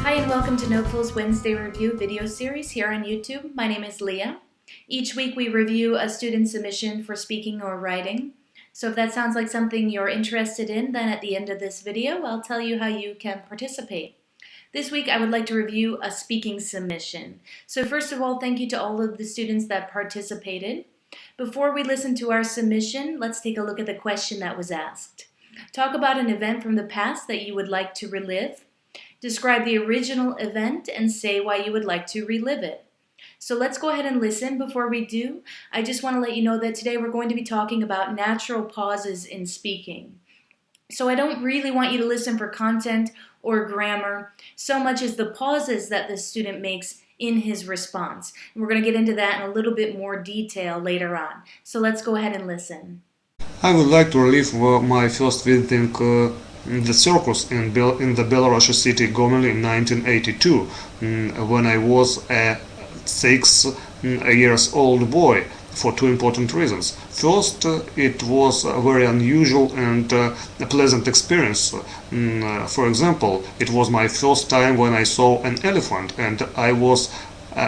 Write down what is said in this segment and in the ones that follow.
Hi and welcome to TOEFL's Wednesday Review video series here on YouTube. My name is Leah. Each week we review a student submission for speaking or writing. So if that sounds like something you're interested in, then at the end of this video I'll tell you how you can participate. This week I would like to review a speaking submission. So first of all, thank you to all of the students that participated. Before we listen to our submission, let's take a look at the question that was asked. Talk about an event from the past that you would like to relive. Describe the original event and say why you would like to relive it. So let's go ahead and listen. Before we do, I just want to let you know that today we're going to be talking about natural pauses in speaking. So I don't really want you to listen for content or grammar so much as the pauses that the student makes in his response. And we're going to get into that in a little bit more detail later on. So let's go ahead and listen. I would like to relive my first visiting the circus in the Belarusian city Gomel in 1982, when I was a 6-year-old boy, for two important reasons. First, it was a very unusual and a pleasant experience. For example, it was my first time when I saw an elephant, and I was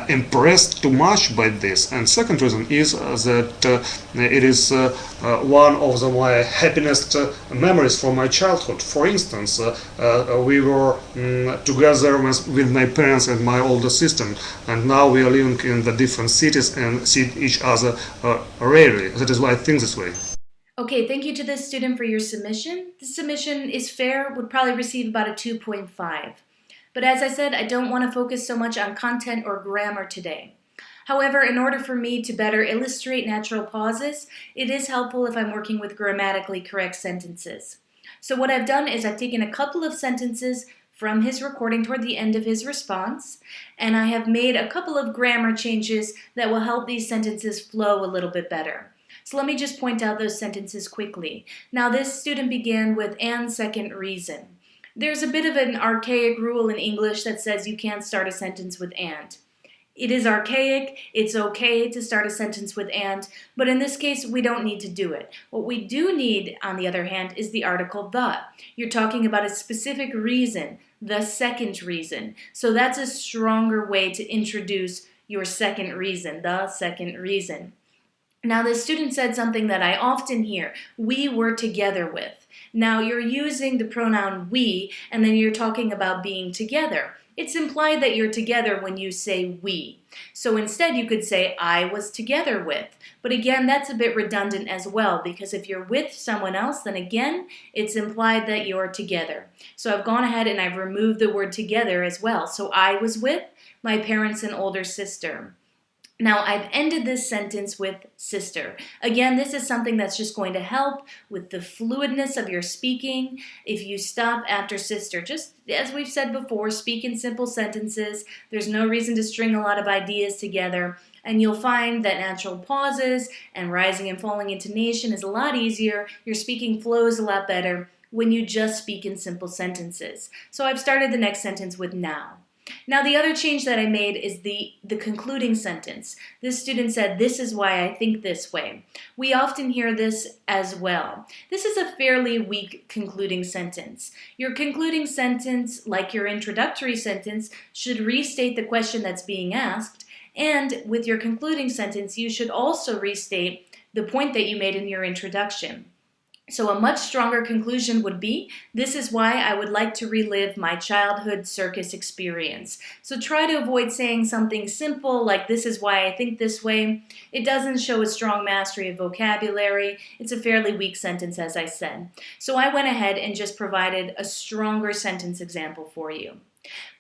impressed too much by this. And second reason is that it is one of my happiest memories from my childhood. For instance, we were together with my parents and my older sister, and now we are living in the different cities and see each other rarely. That is why I think this way. Okay, thank you to this student for your submission. The submission is fair, would probably receive about a 2.5. But as I said, I don't want to focus so much on content or grammar today. However, in order for me to better illustrate natural pauses, it is helpful if I'm working with grammatically correct sentences. So what I've done is I've taken a couple of sentences from his recording toward the end of his response, and I have made a couple of grammar changes that will help these sentences flow a little bit better. So let me just point out those sentences quickly. Now this student began with "and second reason." There's a bit of an archaic rule in English that says you can't start a sentence with "and." It is archaic, it's okay to start a sentence with "and", but in this case we don't need to do it. What we do need, on the other hand, is the article "the". You're talking about a specific reason, the second reason. So that's a stronger way to introduce your second reason, the second reason. Now the student said something that I often hear: we were together with. Now you're using the pronoun we, and then you're talking about being together. It's implied that you're together when you say we. So instead you could say I was together with. But again, that's a bit redundant as well, because if you're with someone else, then again, it's implied that you're together. So I've gone ahead and I've removed the word together as well. So I was with my parents and older sister. Now, I've ended this sentence with sister. Again, this is something that's just going to help with the fluidness of your speaking. If you stop after sister, just as we've said before, speak in simple sentences. There's no reason to string a lot of ideas together. And you'll find that natural pauses and rising and falling intonation is a lot easier. Your speaking flows a lot better when you just speak in simple sentences. So I've started the next sentence with now. Now the other change that I made is the concluding sentence. This student said, "This is why I think this way." We often hear this as well. This is a fairly weak concluding sentence. Your concluding sentence, like your introductory sentence, should restate the question that's being asked, and with your concluding sentence, you should also restate the point that you made in your introduction. So a much stronger conclusion would be, "This is why I would like to relive my childhood circus experience." So try to avoid saying something simple like "this is why I think this way." It doesn't show a strong mastery of vocabulary. It's a fairly weak sentence, as I said. So I went ahead and just provided a stronger sentence example for you.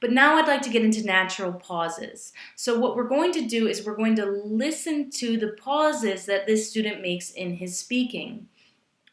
But now I'd like to get into natural pauses. So what we're going to do is we're going to listen to the pauses that this student makes in his speaking.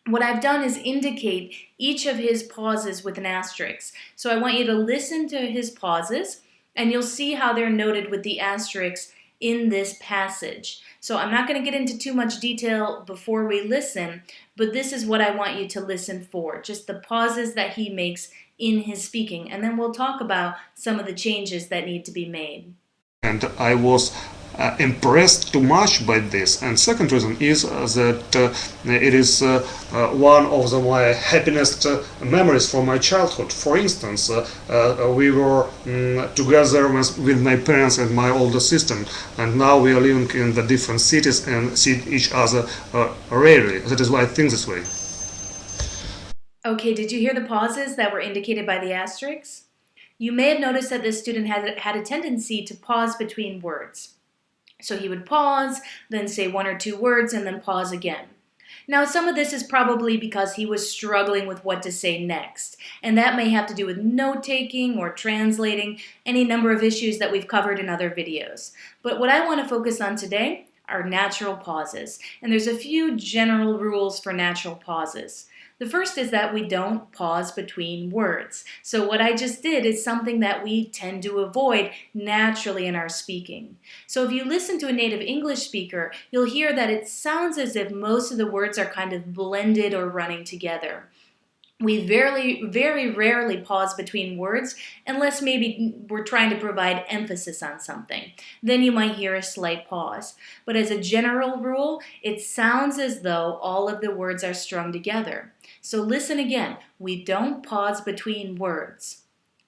What I've done is indicate each of his pauses with an asterisk. So I want you to listen to his pauses, and you'll see how they're noted with the asterisk in this passage. So I'm not going to get into too much detail before we listen, but this is what I want you to listen for, just the pauses that he makes in his speaking, and then we'll talk about some of the changes that need to be made. And I was impressed too much by this. And second reason is that it is one of my happiest memories from my childhood. For instance, we were together with my parents and my older sister, and now we are living in the different cities and see each other rarely. That is why I think this way. Okay, did you hear the pauses that were indicated by the asterisks? You may have noticed that this student had a tendency to pause between words. So he would pause, then say one or two words, and then pause again. Now, some of this is probably because he was struggling with what to say next, and that may have to do with note-taking or translating, any number of issues that we've covered in other videos. But what I want to focus on today are natural pauses, and there's a few general rules for natural pauses. The first is that we don't pause between words. So what I just did is something that we tend to avoid naturally in our speaking. So if you listen to a native English speaker, you'll hear that it sounds as if most of the words are kind of blended or running together. We very rarely pause between words unless maybe we're trying to provide emphasis on something. Then you might hear a slight pause. But as a general rule, it sounds as though all of the words are strung together. So listen again. We don't pause between words.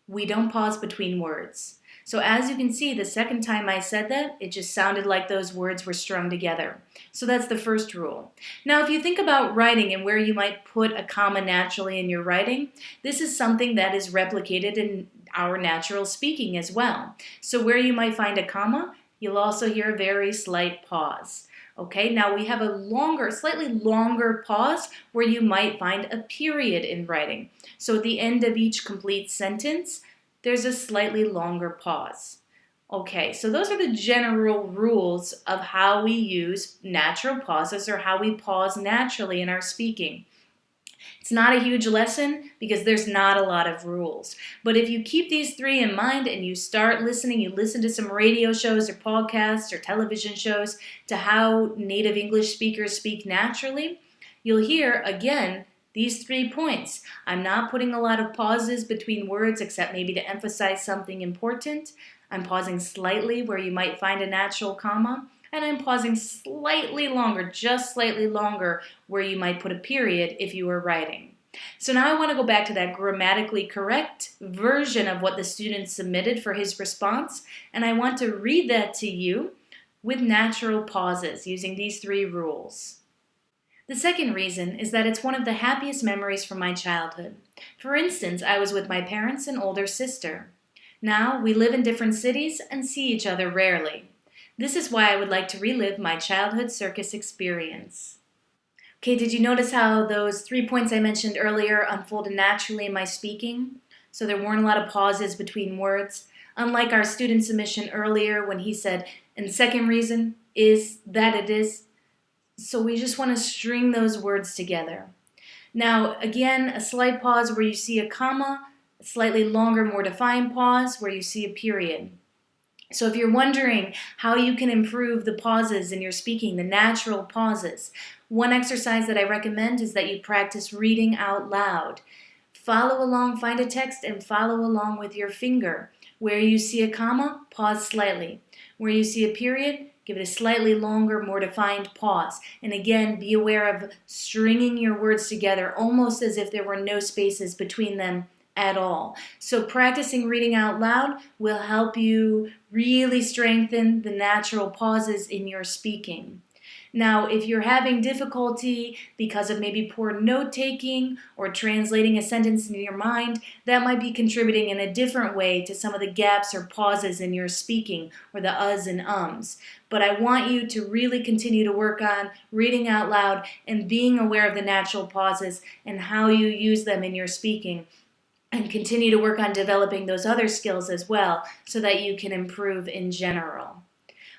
We don't pause between words. So as you can see, the second time I said that, it just sounded like those words were strung together. So that's the first rule. Now, if you think about writing and where you might put a comma naturally in your writing, this is something that is replicated in our natural speaking as well. So where you might find a comma, you'll also hear a very slight pause. Okay, now we have a slightly longer pause where you might find a period in writing. So at the end of each complete sentence, there's a slightly longer pause. Okay, so those are the general rules of how we use natural pauses or how we pause naturally in our speaking. It's not a huge lesson because there's not a lot of rules. But if you keep these three in mind and you start listening, you listen to some radio shows or podcasts or television shows to how native English speakers speak naturally, you'll hear, again, these 3 points. I'm not putting a lot of pauses between words except maybe to emphasize something important. I'm pausing slightly where you might find a natural comma. And I'm pausing slightly longer, just slightly longer, where you might put a period if you were writing. So now I want to go back to that grammatically correct version of what the student submitted for his response. And I want to read that to you with natural pauses using these 3 rules. The second reason is that it's one of the happiest memories from my childhood. For instance, I was with my parents and older sister. Now we live in different cities and see each other rarely. This is why I would like to relive my childhood circus experience. Okay, did you notice how those 3 points I mentioned earlier unfolded naturally in my speaking? So there weren't a lot of pauses between words. Unlike our student submission earlier when he said, and second reason is that it is. So we just want to string those words together. Now, again, a slight pause where you see a comma, a slightly longer, more defined pause where you see a period. So if you're wondering how you can improve the pauses in your speaking, the natural pauses, one exercise that I recommend is that you practice reading out loud. Follow along, find a text and follow along with your finger. Where you see a comma, pause slightly. Where you see a period, give it a slightly longer, more defined pause. And again, be aware of stringing your words together almost as if there were no spaces between them at all. So practicing reading out loud will help you really strengthen the natural pauses in your speaking. Now, if you're having difficulty because of maybe poor note-taking or translating a sentence in your mind, that might be contributing in a different way to some of the gaps or pauses in your speaking or the uhs and ums. But I want you to really continue to work on reading out loud and being aware of the natural pauses and how you use them in your speaking. And continue to work on developing those other skills as well so that you can improve in general.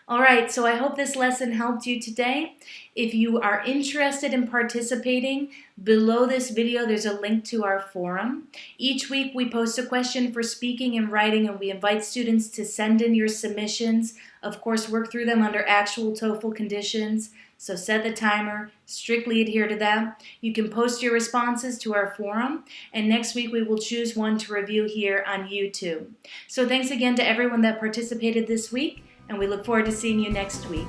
All right, so I hope this lesson helped you today. If you are interested in participating, below this video there's a link to our forum. Each week we post a question for speaking and writing, and we invite students to send in your submissions. Of course, work through them under actual TOEFL conditions. So set the timer, strictly adhere to that. You can post your responses to our forum, and next week we will choose one to review here on YouTube. So thanks again to everyone that participated this week, and we look forward to seeing you next week.